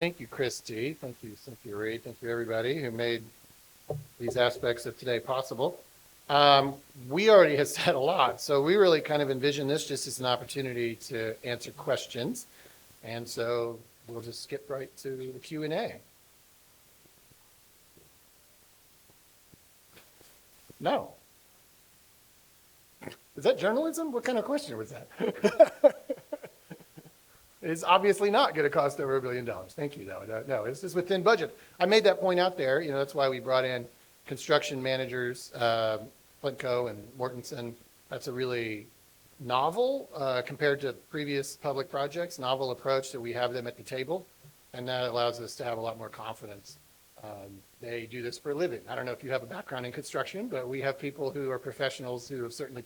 Thank you, Christy. Thank you, Cynthia Reed. Thank you, everybody who made these aspects of today possible. We already have said a lot, so we really kind of envision this just as an opportunity to answer questions. And so we'll just skip right to the Q&A. No. Is that journalism? What kind of question was that? It's obviously not going to cost over $1 billion. Thank you, though. No, this is within budget. I made that point out there. That's why we brought in construction managers, Flintco and Mortensen. That's a really novel, compared to previous public projects, novel approach that we have them at the table. And that allows us to have a lot more confidence. They do this for a living. I don't know if you have a background in construction, but we have people who are professionals who have certainly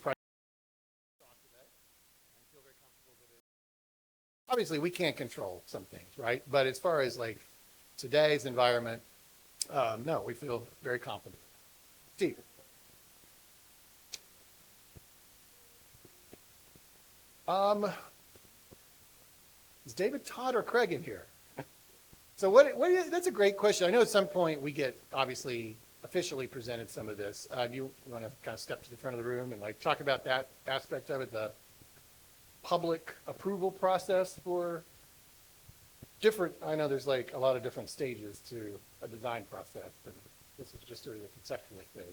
obviously we can't control some things, right? But as far as like today's environment, no, we feel very confident. Steve. Is David Todd or Craig in here? So that's a great question. I know at some point we get obviously officially presented some of this. Do you want to kind of step to the front of the room and like talk about that aspect of it, the public approval process for different, I know there's like a lot of different stages to a design process, and this is just sort of the conceptual stage.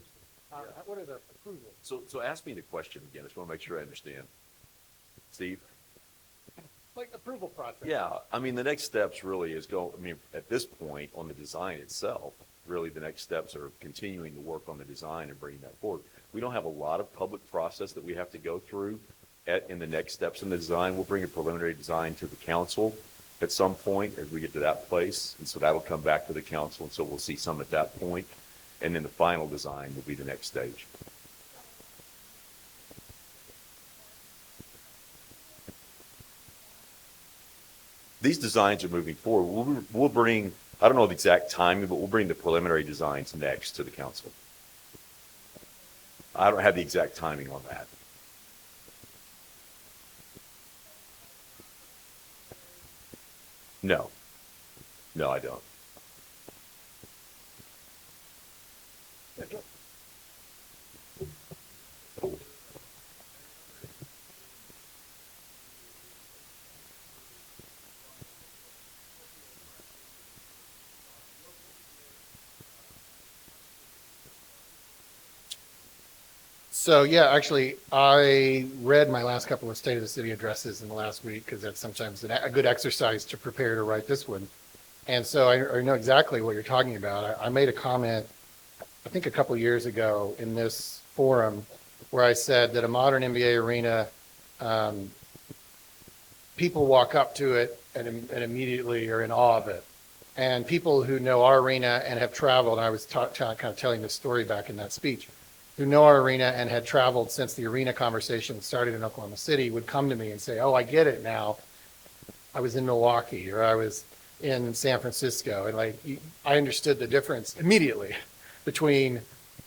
What are the approvals? So ask me the question again. I just want to make sure I understand. Steve? Like approval process. Yeah, I mean, the next steps really is at this point on the design itself, really the next steps are continuing to work on the design and bringing that forward. We don't have a lot of public process that we have to go through in the next steps in the design. We'll bring a preliminary design to the council at some point as we get to that place. And so that'll come back to the council. And so we'll see some at that point. And then the final design will be the next stage. These designs are moving forward. We'll bring, I don't know the exact timing, but we'll bring the preliminary designs next to the council. I don't have the exact timing on that. No. No, I don't. So yeah, actually, I read my last couple of State of the City addresses in the last week because that's sometimes a good exercise to prepare to write this one. And so I know exactly what you're talking about. I made a comment, I think a couple of years ago in this forum, where I said that a modern NBA arena, people walk up to it and immediately are in awe of it. And people who know our arena and have traveled, and I was kind of telling this story back in that speech, who know our arena and had traveled since the arena conversation started in Oklahoma City would come to me and say, oh, I get it now. I was in Milwaukee or I was in San Francisco. And like, I understood the difference immediately between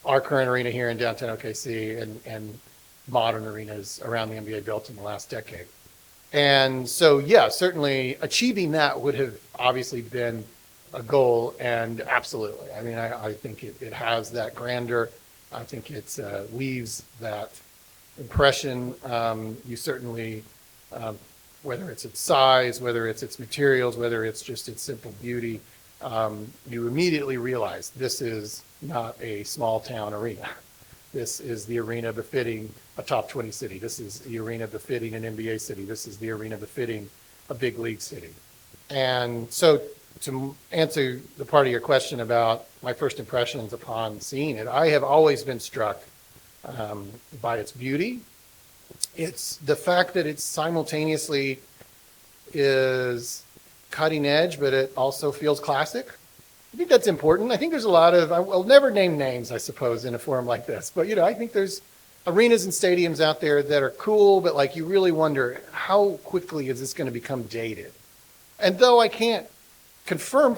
our current arena here in downtown OKC and modern arenas around the NBA built in the last decade. And so, yeah, certainly achieving that would have obviously been a goal, and absolutely. I mean, I think it has that grandeur. I think it leaves that impression. You certainly, whether it's its size, whether it's its materials, whether it's just its simple beauty, you immediately realize this is not a small town arena. This is the arena befitting a top 20 city. This is the arena befitting an NBA city. This is the arena befitting a big league city. And so to answer the part of your question about my first impressions upon seeing it, I have always been struck by its beauty. It's the fact that it simultaneously is cutting edge, but it also feels classic. I think that's important. I think there's a lot of, I'll never name names, I suppose, in a forum like this, but I think there's arenas and stadiums out there that are cool, but like you really wonder how quickly is this going to become dated? And though I can't confirm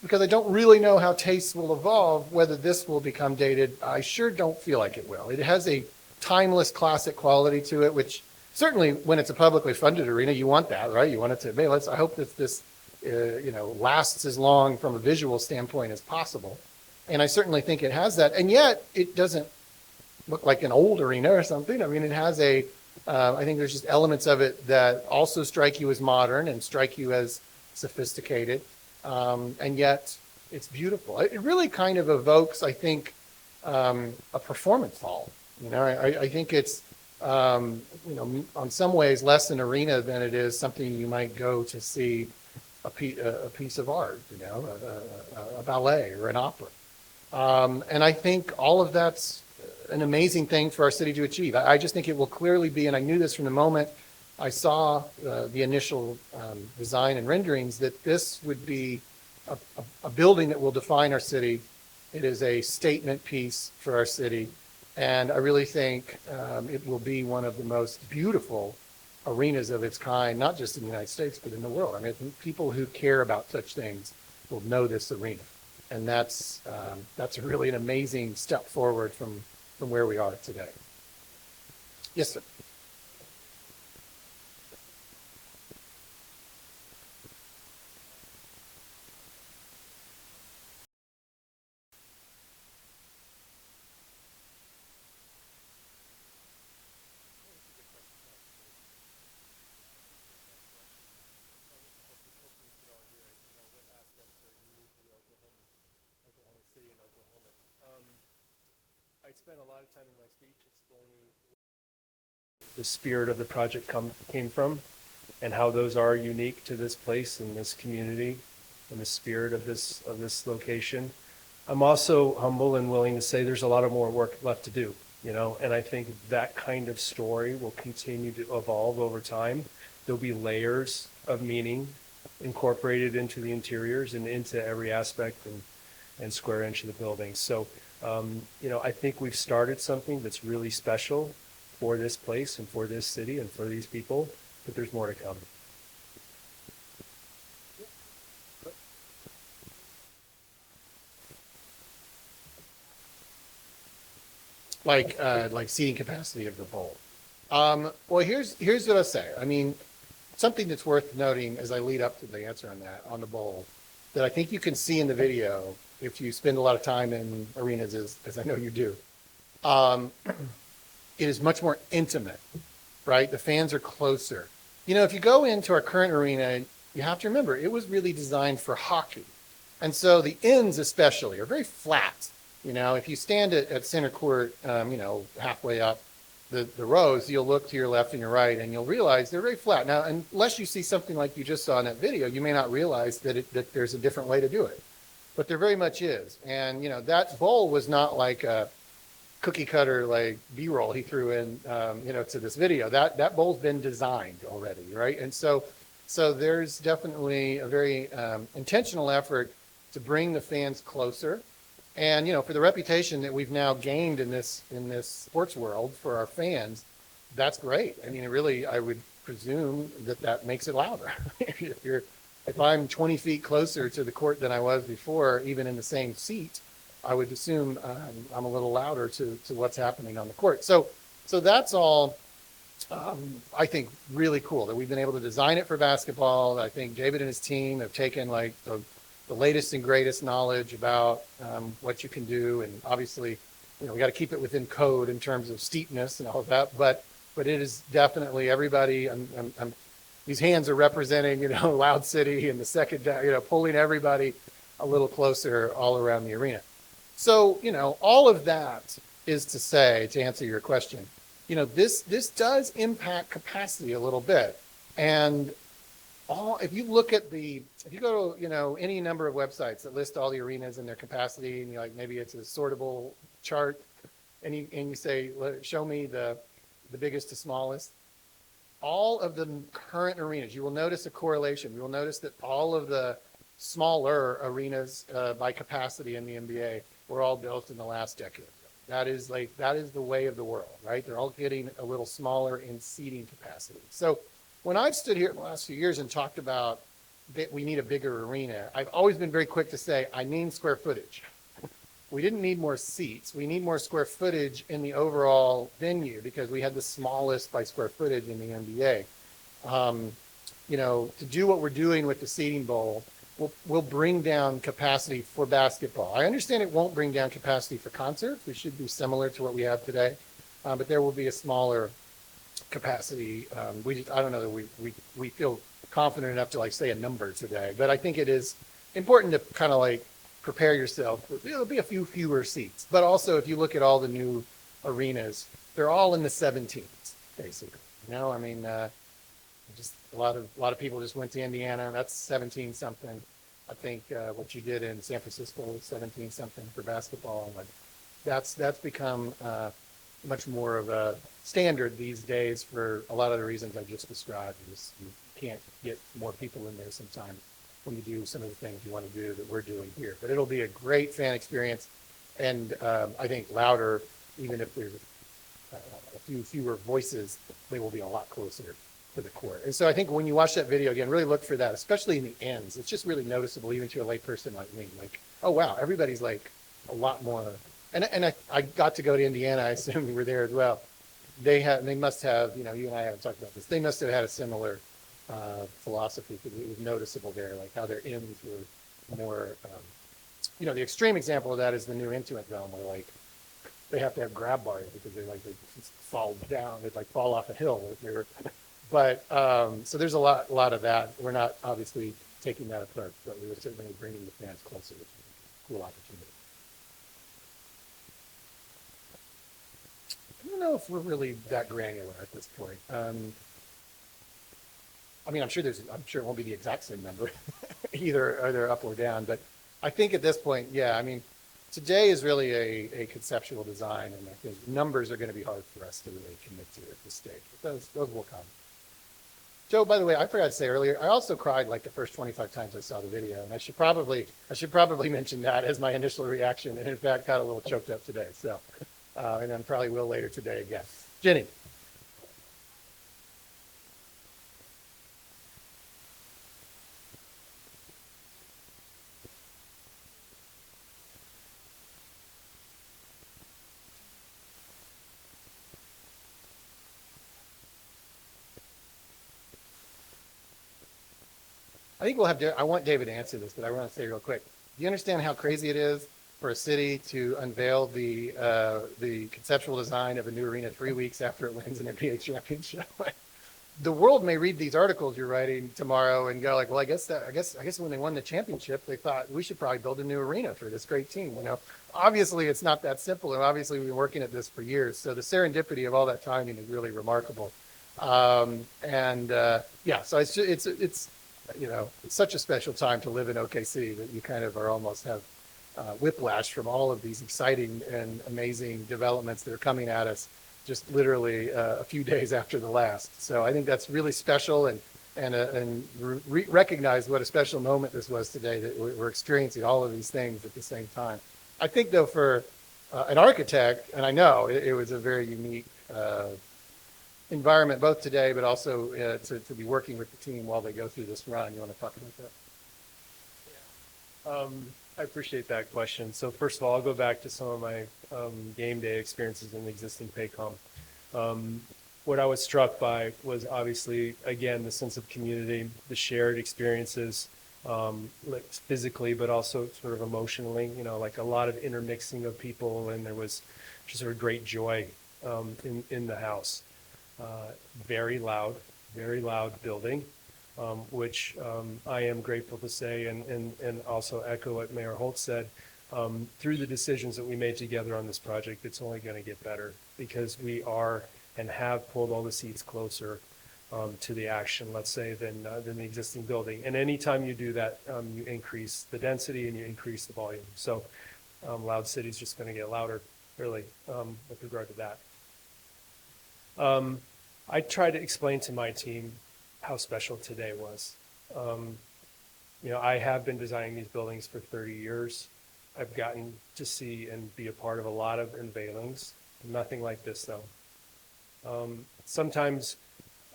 because I don't really know how tastes will evolve, whether this will become dated, I sure don't feel like it will. It has a timeless classic quality to it, which certainly when it's a publicly funded arena, you want that, right? You want it to be, I hope that this lasts as long from a visual standpoint as possible. And I certainly think it has that. And yet it doesn't look like an old arena or something. I mean, it has I think there's just elements of it that also strike you as modern and strike you as sophisticated. And yet it's beautiful. It really kind of evokes, I think, a performance hall. I think it's, on some ways less an arena than it is something you might go to see a piece of art, a ballet or an opera. And I think all of that's an amazing thing for our city to achieve. I just think it will clearly be, and I knew this from the moment I saw the initial design and renderings, that this would be a building that will define our city. It is a statement piece for our city. And I really think it will be one of the most beautiful arenas of its kind, not just in the United States, but in the world. I mean, I think people who care about such things will know this arena. And that's really an amazing step forward from where we are today. Yes, sir. I spent a lot of time in my speech explaining the spirit of the project came from and how those are unique to this place and this community and the spirit of this location. I'm also humble and willing to say there's a lot of more work left to do, and I think that kind of story will continue to evolve over time. There'll be layers of meaning incorporated into the interiors and into every aspect and square inch of the building. So I think we've started something that's really special for this place and for this city and for these people, but there's more to come. Like seating capacity of the bowl. Well, here's what I'll say. I mean, something that's worth noting as I lead up to the answer on that, on the bowl, that I think you can see in the video if you spend a lot of time in arenas, as I know you do. It is much more intimate, right? The fans are closer. If you go into our current arena, you have to remember it was really designed for hockey. And so the ends especially are very flat. If you stand at center court, halfway up the rows, you'll look to your left and your right and you'll realize they're very flat. Now, unless you see something like you just saw in that video, you may not realize that there's a different way to do it. But there very much is. And, that bowl was not like a cookie cutter, like B-roll he threw in, to this video. That bowl's been designed already, right? And so there's definitely a very intentional effort to bring the fans closer. And, for the reputation that we've now gained in this sports world for our fans, that's great. I mean, really, I would presume that makes it louder. If I'm 20 feet closer to the court than I was before, even in the same seat, I would assume I'm a little louder to what's happening on the court. So that's all, I think, really cool that we've been able to design it for basketball. I think David and his team have taken like the latest and greatest knowledge about what you can do. And obviously, we got to keep it within code in terms of steepness and all of that. But it is definitely everybody. These hands are representing, Loud City and the second, pulling everybody a little closer all around the arena. So, all of that is to say, to answer your question, this does impact capacity a little bit. And if you go to, any number of websites that list all the arenas and their capacity, and maybe it's a sortable chart, and you say, show me the biggest to smallest. All of the current arenas, you will notice a correlation. You will notice that all of the smaller arenas by capacity in the NBA were all built in the last decade. That is the way of the world, right? They're all getting a little smaller in seating capacity. So when I've stood here in the last few years and talked about that we need a bigger arena, I've always been very quick to say, I mean square footage. We didn't need more seats. We need more square footage in the overall venue because we had the smallest by square footage in the NBA. to do what we're doing with the seating bowl will bring down capacity for basketball. I understand it won't bring down capacity for concerts. We should be similar to what we have today, but there will be a smaller capacity. I don't know that we feel confident enough to like say a number today, but I think it is important to kind of like prepare yourself. There'll be a few fewer seats, but also if you look at all the new arenas, they're all in the 17s, basically. I mean, just a lot of people just went to Indiana. That's 17 something. I think what you did in San Francisco was 17 something for basketball. Like that's become much more of a standard these days for a lot of the reasons I just described. You can't get more people in there sometimes when you do some of the things you want to do that we're doing here. But it'll be a great fan experience, and I think louder, even if there's a few fewer voices, they will be a lot closer to the court. And so I think when you watch that video again, really look for that, especially in the ends. It's just really noticeable, even to a lay person like me. Like, oh wow, everybody's like a lot more. And I got to go to Indiana. I assume you were there as well. They must have, you and I haven't talked about this. They must have had a similar philosophy, because it was noticeable there, like how their ends were more. The extreme example of that is the new Intuit Dome, where like they have to have grab bars because they just fall down. They'd like fall off a hill if they were. But so there's a lot of that. We're not obviously taking that approach, but we were certainly bringing the fans closer, which is a cool opportunity. I don't know if we're really that granular at this point. I mean, I'm sure it won't be the exact same number, either up or down. But I think at this point, yeah. I mean, today is really a conceptual design, and I think numbers are going to be hard for us to really commit to at this stage. But those will come. Joe, by the way, I forgot to say earlier, I also cried like the first 25 times I saw the video, and I should probably mention that as my initial reaction, and in fact got a little choked up today. So, and then probably will later today again. Jenny. I think we'll have. I want David to answer this, but I want to say real quick. Do you understand how crazy it is for a city to unveil the conceptual design of a new arena 3 weeks after it wins an NBA championship? The world may read these articles you're writing tomorrow and go like, well, I guess when they won the championship, they thought we should probably build a new arena for this great team. Obviously it's not that simple, and obviously we've been working at this for years. So the serendipity of all that timing is really remarkable. Yeah, so it's such a special time to live in OKC that you kind of almost have whiplash from all of these exciting and amazing developments that are coming at us just literally a few days after the last. So I think that's really special, and recognize what a special moment this was today, that we're experiencing all of these things at the same time. I think though, for an architect, and I know it was a very unique environment both today, but also to be working with the team while they go through this run. You want to talk about that? I appreciate that question. So first of all, I'll go back to some of my game day experiences in the existing Paycom. What I was struck by was obviously, again, the sense of community, the shared experiences, like physically, but also sort of emotionally, like a lot of intermixing of people, and there was just sort of great joy in the house. Very loud building, which I am grateful to say, and also echo what Mayor Holt said. Through the decisions that we made together on this project, it's only going to get better, because we are and have pulled all the seats closer to the action, let's say, than the existing building. And anytime you do that, you increase the density and you increase the volume. So Loud City is just going to get louder, really, with regard to that. I try to explain to my team how special today was. I have been designing these buildings for 30 years. I've gotten to see and be a part of a lot of unveilings. Nothing like this, though. Sometimes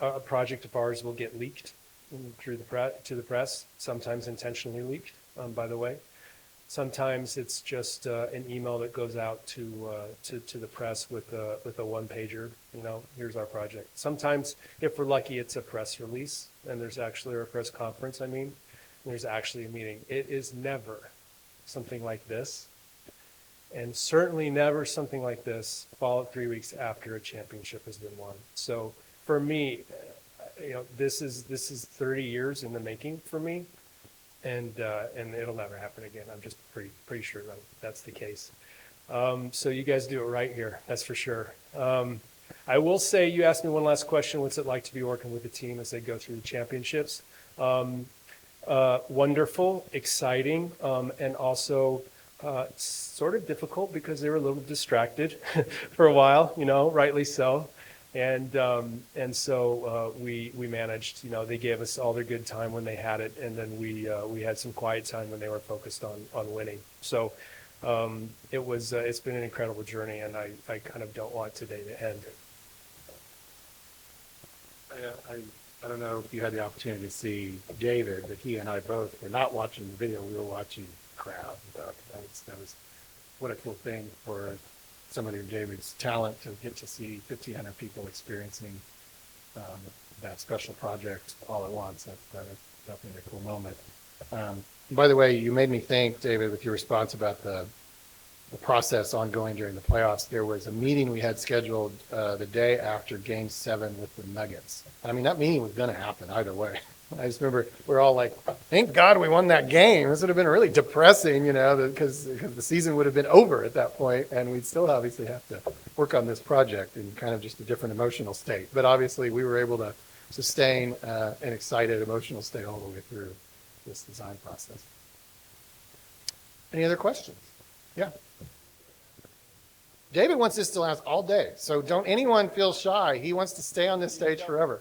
a project of ours will get leaked to the press, sometimes intentionally leaked, by the way. Sometimes it's just an email that goes out to the press with a one pager. Here's our project. Sometimes, if we're lucky, it's a press release, and there's actually a press conference. There's actually a meeting. It is never something like this, and certainly never something like this followed 3 weeks after a championship has been won. So for me, this is 30 years in the making for me. And it'll never happen again. I'm just pretty sure that's the case. So you guys do it right here, that's for sure. I will say, you asked me one last question. What's it like to be working with the team as they go through the championships? Wonderful, exciting, and also sort of difficult because they were a little distracted for a while. Rightly so. And so we managed. They gave us all their good time when they had it, and then we had some quiet time when they were focused on winning. So it's been an incredible journey, and I kind of don't want today to end. I don't know if you had the opportunity to see David, but he and I both were not watching the video. We were watching the crowd. That was what a cool thing for somebody of David's talent to get to see 1,500 people experiencing that special project all at once. That was definitely a cool moment. By the way, you made me think, David, with your response about the process ongoing during the playoffs. There was a meeting we had scheduled the day after Game 7 with the Nuggets. That meeting was going to happen either way. I just remember we're all like, thank God we won that game. This would have been really depressing, because the season would have been over at that point, and we'd still obviously have to work on this project in kind of just a different emotional state. But obviously we were able to sustain an excited emotional state all the way through this design process. Any other questions? Yeah. David wants this to last all day, so don't anyone feel shy. He wants to stay on this stage forever.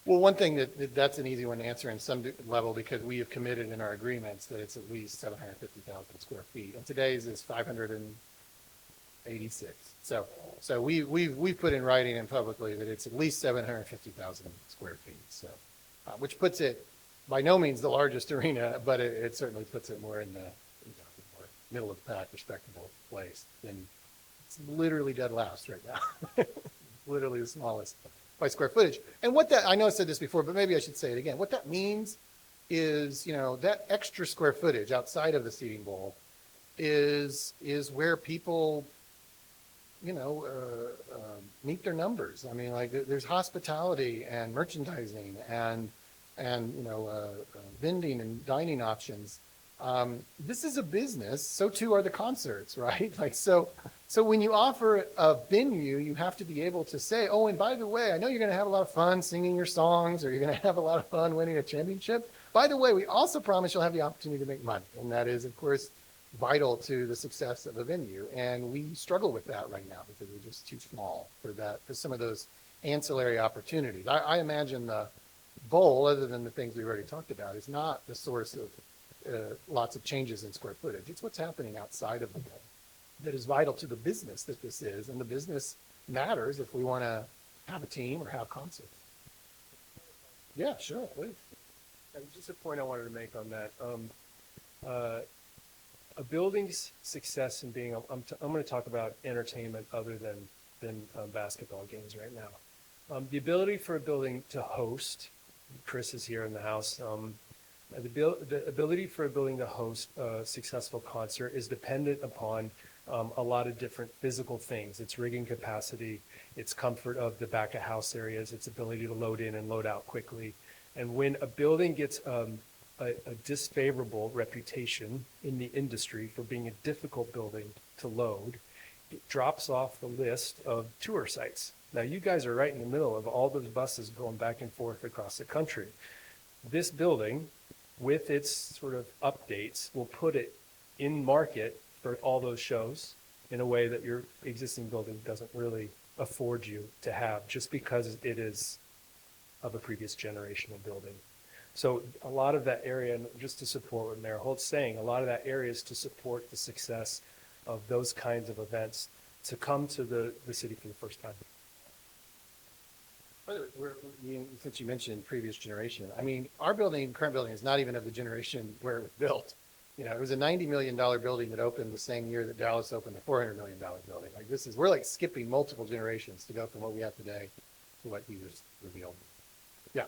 Well, one thing that's an easy one to answer in some level, because we have committed in our agreements that it's at least 750,000 square feet, and today's is 586. So we've put in writing and publicly that it's at least 750,000 square feet. So, which puts it by no means the largest arena, but it certainly puts it more in the more middle of the pack, respectable place. And it's literally dead last right now. Literally the smallest by square footage. And what that, I know I said this before, but maybe I should say it again. What that means is, that extra square footage outside of the seating bowl is where people, meet their numbers. There's hospitality and merchandising and vending and dining options. This is a business, so too are the concerts, right? So when you offer a venue, you have to be able to say, oh, and by the way, I know you're going to have a lot of fun singing your songs, or you're going to have a lot of fun winning a championship. By the way, we also promise you'll have the opportunity to make money. And that is, of course, vital to the success of a venue. And we struggle with that right now because we're just too small for some of those ancillary opportunities. I imagine the bowl, other than the things we've already talked about, is not the source of lots of changes in square footage. It's what's happening outside of the bowl that is vital to the business that this is, and the business matters if we want to have a team or have concerts. Yeah, sure, please. And just a point I wanted to make on that. A building's success in being, I'm going to talk about entertainment other than basketball games right now. The ability for a building to host, Chris is here in the house, the ability for a building to host a successful concert is dependent upon a lot of different physical things. Its rigging capacity, its comfort of the back of house areas, its ability to load in and load out quickly. And when a building gets a disfavorable reputation in the industry for being a difficult building to load, it drops off the list of tour sites. Now, you guys are right in the middle of all those buses going back and forth across the country. This building, with its sort of updates, will put it in market for all those shows in a way that your existing building doesn't really afford you to have, just because it is of a previous generation of building. So a lot of that area, and just to support what Mayor Holt's saying, a lot of that area is to support the success of those kinds of events to come to the city for the first time. Since you mentioned previous generation, I mean, our building, current building is not even of the generation where it was built. You know, it was a $90 million building that opened the same year that Dallas opened a $400 million building. Like we're like skipping multiple generations to go from what we have today to what he just revealed. Yeah.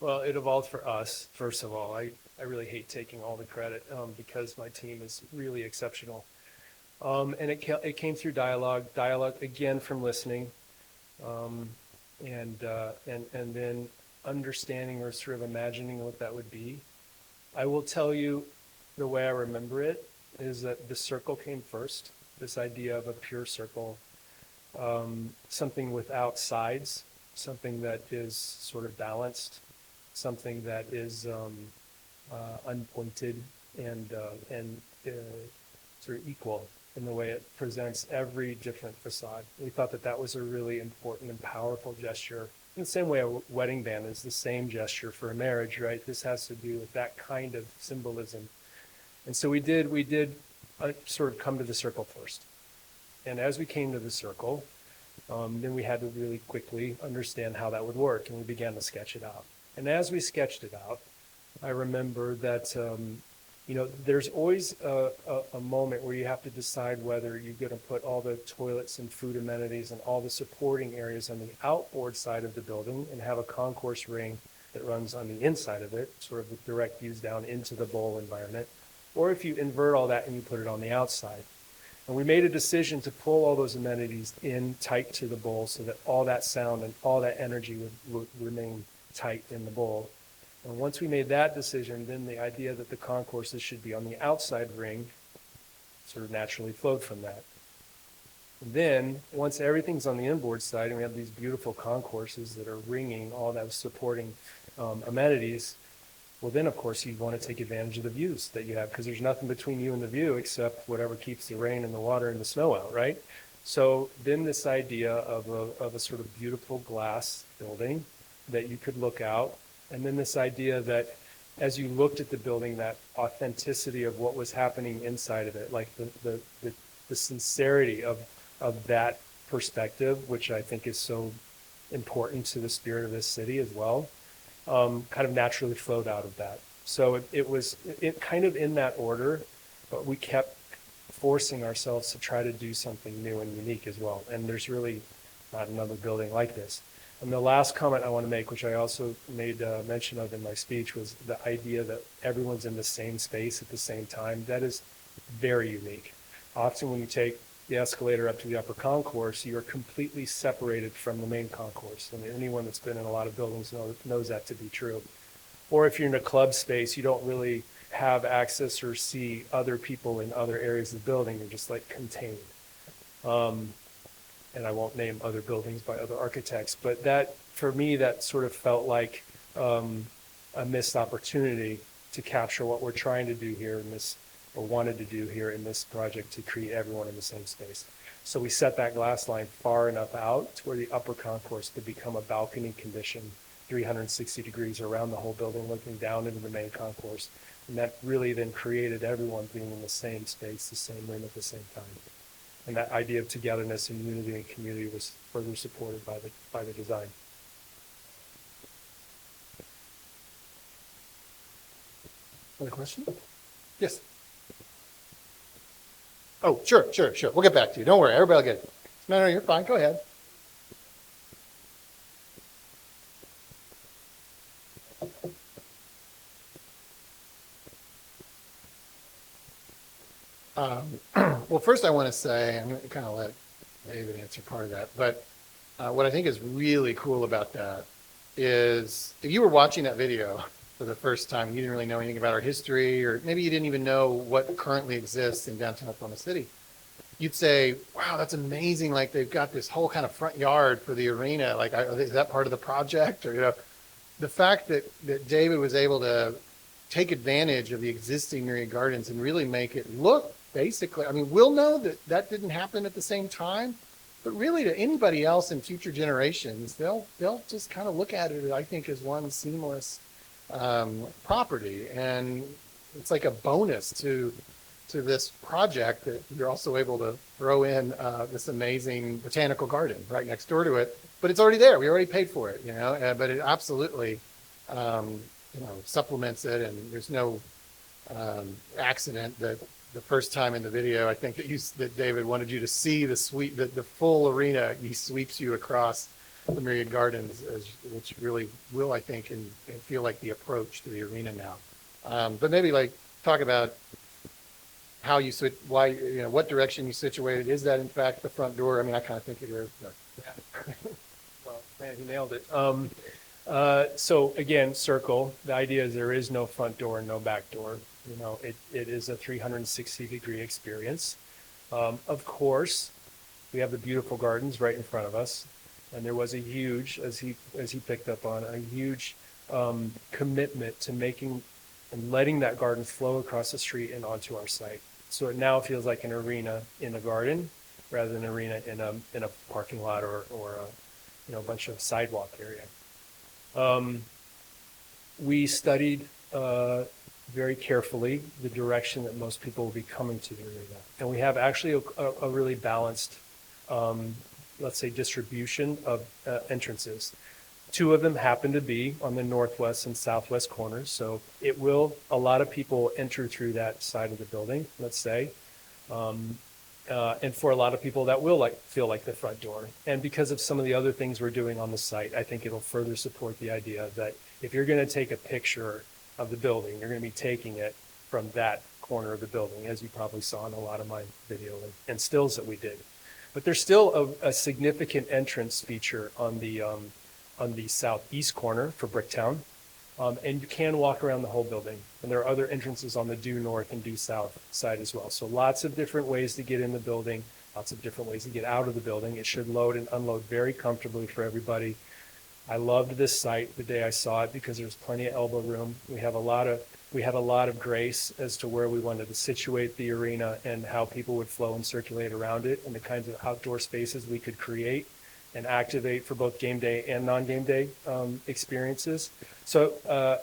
Well, it evolved for us, first of all. I really hate taking all the credit because my team is really exceptional. And it came through dialogue again from listening, and then understanding or sort of imagining what that would be. I will tell you the way I remember it is that the circle came first, this idea of a pure circle, something without sides, something that is sort of balanced, something that is unpointed and sort of equal in the way it presents every different facade. We thought that that was a really important and powerful gesture. In the same way a wedding band is the same gesture for a marriage, right? This has to do with that kind of symbolism. And so we did sort of come to the circle first. And as we came to the circle, then we had to really quickly understand how that would work, and we began to sketch it out. And as we sketched it out, I remember that, there's always a moment where you have to decide whether you're going to put all the toilets and food amenities and all the supporting areas on the outboard side of the building and have a concourse ring that runs on the inside of it, sort of with direct views down into the bowl environment, or if you invert all that and you put it on the outside. And we made a decision to pull all those amenities in tight to the bowl so that all that sound and all that energy would remain tight in the bowl. And once we made that decision, then the idea that the concourses should be on the outside ring sort of naturally flowed from that. And then, once everything's on the inboard side, and we have these beautiful concourses that are ringing all those supporting amenities, well then, of course, you want to take advantage of the views that you have, because there's nothing between you and the view except whatever keeps the rain and the water and the snow out, right? So then this idea of a sort of beautiful glass building that you could look out, and then this idea that as you looked at the building, that authenticity of what was happening inside of it, like the sincerity of that perspective, which I think is so important to the spirit of this city as well, kind of naturally flowed out of that. So it was kind of in that order, but we kept forcing ourselves to try to do something new and unique as well. And there's really not another building like this. And the last comment I want to make, which I also made mention of in my speech, was the idea that everyone's in the same space at the same time. That is very unique. Often when you take the escalator up to the upper concourse, you are completely separated from the main concourse. I mean, anyone that's been in a lot of buildings knows that to be true. Or if you're in a club space, you don't really have access or see other people in other areas of the building. You're just like contained. And I won't name other buildings by other architects, but that, for me, that sort of felt like a missed opportunity to capture what we're trying to do here in this, or wanted to do here in this project, to create everyone in the same space. So we set that glass line far enough out to where the upper concourse could become a balcony condition, 360 degrees around the whole building, looking down into the main concourse. And that really then created everyone being in the same space, the same room at the same time. And that idea of togetherness and unity and community was further supported by the design. Other question? Yes. Oh, sure. We'll get back to you. Don't worry. Everybody will get it. No, you're fine. Go ahead. Well, first I want to say, I'm going to kind of let David answer part of that, but what I think is really cool about that is if you were watching that video for the first time, you didn't really know anything about our history, or maybe you didn't even know what currently exists in downtown Oklahoma City, you'd say, wow, that's amazing. Like they've got this whole kind of front yard for the arena. Like, is that part of the project? Or, the fact that David was able to take advantage of the existing Myriad Gardens and really make it look basically, I mean, we'll know that didn't happen at the same time, But really, to anybody else in future generations, they'll just kind of look at it, I think, as one seamless property, and it's like a bonus to this project that you're also able to throw in this amazing botanical garden right next door to it. But it's already there. We already paid for it, but it absolutely, supplements it. And there's no accident that the first time in the video, I think that David wanted you to see the full arena. He sweeps you across the myriad gardens, which really will, I think, and feel like the approach to the arena now. But maybe talk about how you switch, why, what direction you situated. Is that in fact the front door? I mean, I kind of think it is. Well, man, he nailed it. So again, circle. The idea is there is no front door and no back door. It is a 360-degree experience. Of course, we have the beautiful gardens right in front of us, and there was a huge, as he picked up on, a huge commitment to making and letting that garden flow across the street and onto our site. So it now feels like an arena in a garden rather than an arena in a parking lot or a bunch of sidewalk area. We studied very carefully the direction that most people will be coming to the arena, and we have actually a really balanced, let's say, distribution of entrances. Two of them happen to be on the northwest and southwest corners, so a lot of people enter through that side of the building, let's say. And for a lot of people, that will feel like the front door. And because of some of the other things we're doing on the site, I think it'll further support the idea that if you're going to take a picture of the building, you're going to be taking it from that corner of the building, as you probably saw in a lot of my video and stills that we did. But there's still a significant entrance feature on the southeast corner for Bricktown. And you can walk around the whole building. And there are other entrances on the due north and due south side as well. So lots of different ways to get in the building, lots of different ways to get out of the building. It should load and unload very comfortably for everybody. I loved this site the day I saw it because there's plenty of elbow room. We had a lot of grace as to where we wanted to situate the arena and how people would flow and circulate around it and the kinds of outdoor spaces we could create and activate for both game day and non-game day experiences. So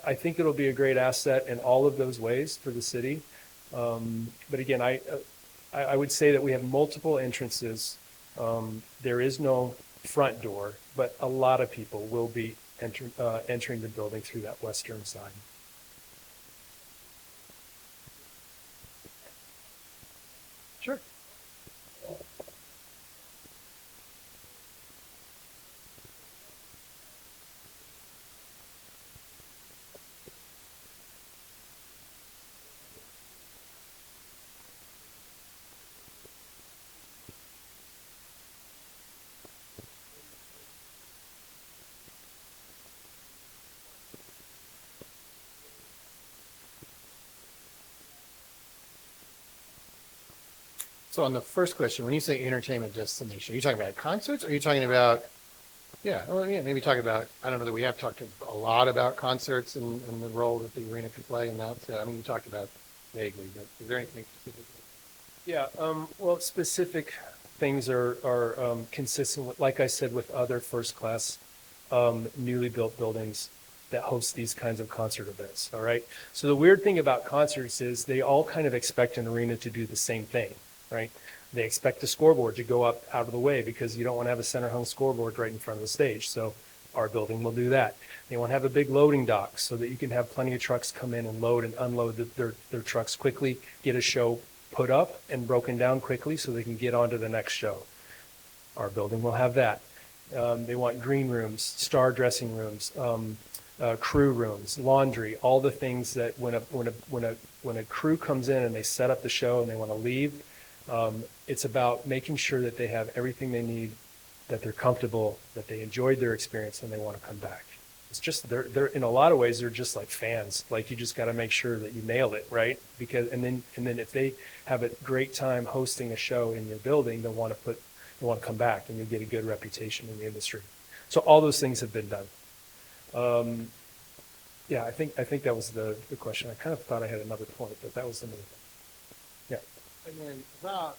I think it'll be a great asset in all of those ways for the city. But again, I would say that we have multiple entrances. There is no front door, but a lot of people will be entering the building through that western side. Sure. So on the first question, when you say entertainment destination, are you talking about concerts? Or are you talking about, maybe talk about, I don't know that we have talked a lot about concerts and the role that the arena can play in that. You talked about vaguely, but is there anything specific? Yeah, well, specific things are consistent with, like I said, with other first-class newly built buildings that host these kinds of concert events, all right? So the weird thing about concerts is they all kind of expect an arena to do the same thing, right? They expect the scoreboard to go up out of the way because you don't want to have a center hung scoreboard right in front of the stage. So our building will do that. They want to have a big loading dock so that you can have plenty of trucks come in and load and unload their trucks quickly, get a show put up and broken down quickly so they can get on to the next show. Our building will have that. They want green rooms, star dressing rooms, crew rooms, laundry, all the things that when a crew comes in and they set up the show and they want to leave, it's about making sure that they have everything they need, that they're comfortable, that they enjoyed their experience, and they want to come back. It's just they're in a lot of ways they're just like fans. Like you just got to make sure that you nail it, right? Because and then if they have a great time hosting a show in your building, they'll want to come back, and you'll get a good reputation in the industry. So all those things have been done. Yeah, I think that was the question. I kind of thought I had another point, but that was the main thing. Yeah. And then about,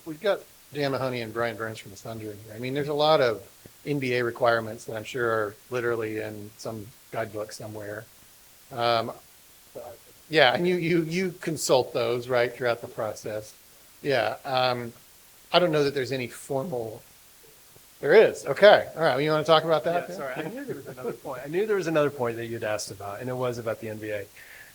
we've got Dan Mahoney and Brian Burns from the Thunder in here. I mean, there's a lot of NBA requirements that I'm sure are literally in some guidebook somewhere. Um, yeah, and you consult those, right, throughout the process. Yeah. I don't know that there's any formal. There is. Okay. All right. Well, you want to talk about that? Yeah, sorry, I knew there was another point. I knew there was another point that you'd asked about, and it was about the NBA.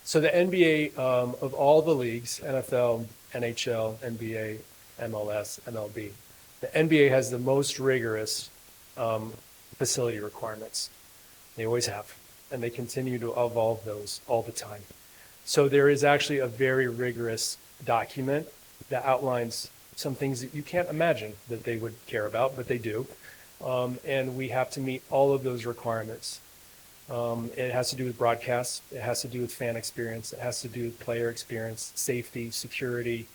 So the NBA, of all the leagues, NFL, NHL, NBA, MLS, MLB, the NBA has the most rigorous facility requirements. They always have, and they continue to evolve those all the time. So there is actually a very rigorous document that outlines some things that you can't imagine that they would care about, but they do. And we have to meet all of those requirements. It has to do with broadcasts. It has to do with fan experience. It has to do with player experience, safety, security.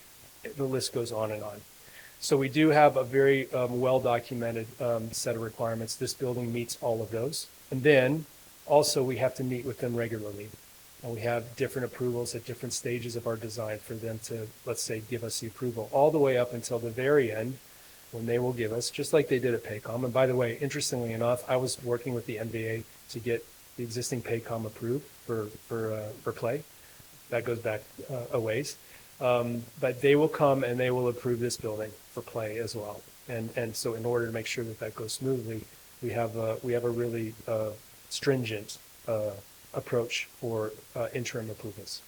The list goes on and on. So we do have a very well-documented set of requirements. This building meets all of those. And then also we have to meet with them regularly. And we have different approvals at different stages of our design for them to, let's say, give us the approval, all the way up until the very end when they will give us, just like they did at Paycom. And by the way, interestingly enough, I was working with the NBA to get the existing Paycom approved for play. That goes back a ways. But they will come and they will approve this building for play as well. And so in order to make sure that that goes smoothly, we have a really stringent approach for interim approvals.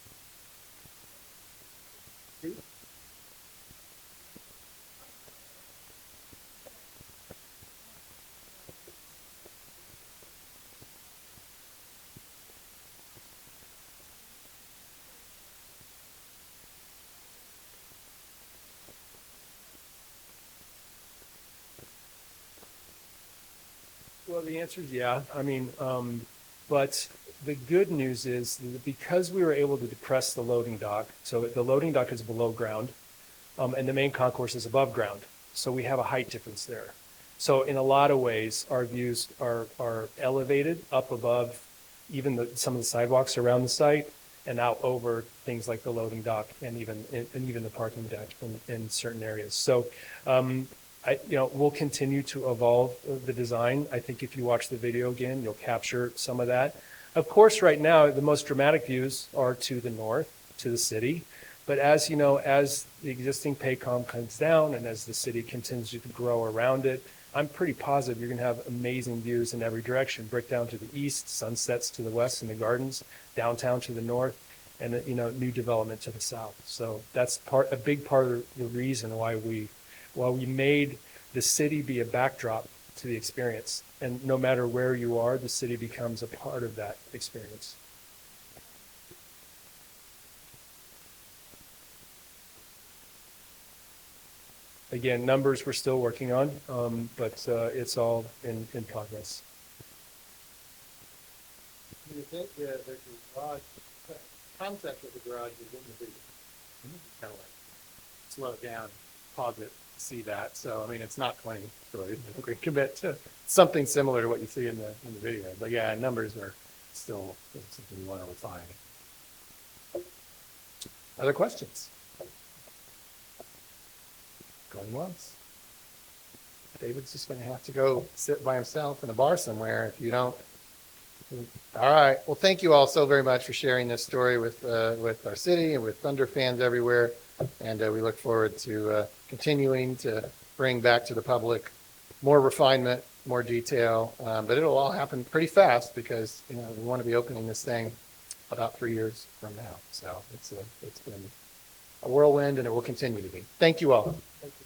Well, the answer is yeah. I mean, but the good news is that because we were able to depress the loading dock, so the loading dock is below ground, and the main concourse is above ground. So we have a height difference there. So in a lot of ways, our views are elevated up above even some of the sidewalks around the site and out over things like the loading dock and even the parking deck in certain areas. So we'll continue to evolve the design. I think if you watch the video again, you'll capture some of that. Of course, right now, the most dramatic views are to the north, to the city. But as you know, as the existing Paycom comes down and as the city continues to grow around it, I'm pretty positive you're going to have amazing views in every direction. Bricktown to the east, Sunsets to the west in the gardens, downtown to the north, and new development to the south. So that's a big part of the reason why we made the city be a backdrop to the experience. And no matter where you are, the city becomes a part of that experience. Again, numbers we're still working on, but it's all in progress. You think the garage, the concept of the garage is in the video? Kind of like slow it down, pause it, see that. So, I mean, it's not 20 stories. I think we commit to something similar to what you see in the video. But yeah, numbers are still something we want to refine. Other questions? Going once. David's just going to have to go sit by himself in a bar somewhere if you don't. All right. Well, thank you all so very much for sharing this story with our city and with Thunder fans everywhere. And we look forward to continuing to bring back to the public more refinement, more detail. But it'll all happen pretty fast because we want to be opening this thing about 3 years from now. So it's been a whirlwind, and it will continue to be. Thank you all. Thank you.